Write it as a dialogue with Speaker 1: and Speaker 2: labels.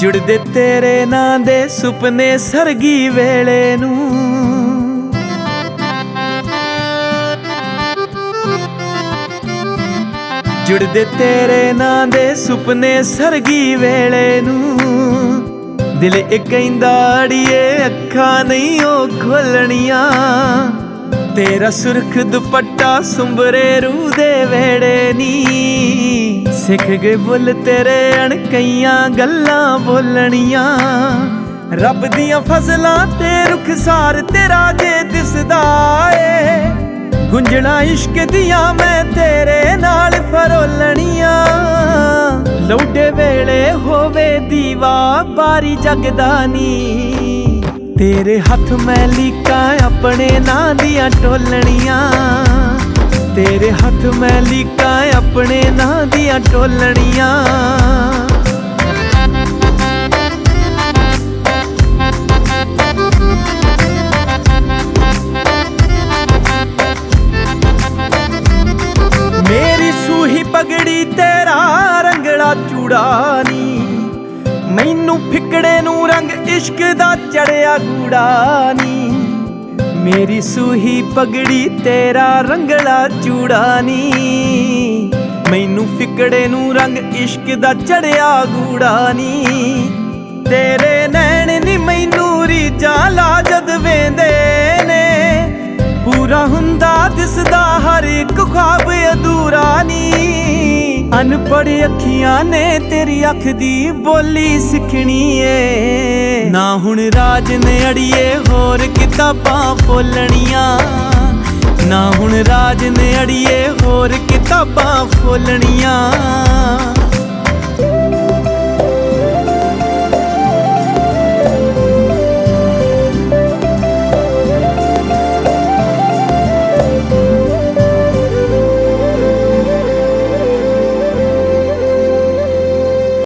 Speaker 1: जुड़दे तेरे नां दे सुपने सरगी वेले नूं, जुड़दे तेरे नां दे सुपने सरगी वेले नूं। दिल इक कहंदा अड़िए अखां नहीं ओ खोलणियां, तेरा सुरख दुपट्टा सुंबरे रूह दे वेड़े नी। सिख गए बुल तेरे अणकईयां गल्लां बोलणियां, रब दियां फजलां ते रुखसार तेरा जे दिसदा ए। गुंजना इश्क दियां मैं तेरे नाल फरोलणियां, लौडे वेले होवे दीवा बारी जगदा नी। तेरे हथ मैं लीकां अपने नां दियां टोलणियां, तेरे हथ मैं लीकां अपने नां दियां टोलणियां। मेरी सूही पगड़ी तेरा रंगड़ा चूड़ा नी, मैनू फिकड़े नू रंग इश्क दा चढ़िया गूड़ा नी। मेरी सूही पगड़ी तेरा रंगला चूड़ा नी, मैनू फिकड़े नू रंग इश्क दा चढ़िया गूड़ा नी। तेरे नैन नी मैनू रीझां ला जद वेंदे ने, पूरा हुंदा दिसदा हर एक ख्वाब अधूरा नी। अनपढ़ अखियां ने तेरी अख दी बोली सिखनी ए, ना हुण राज ने अड़िए होर किताबां फोलणियां, ना हुण राज ने अड़िए होर किताबां फोलणियां।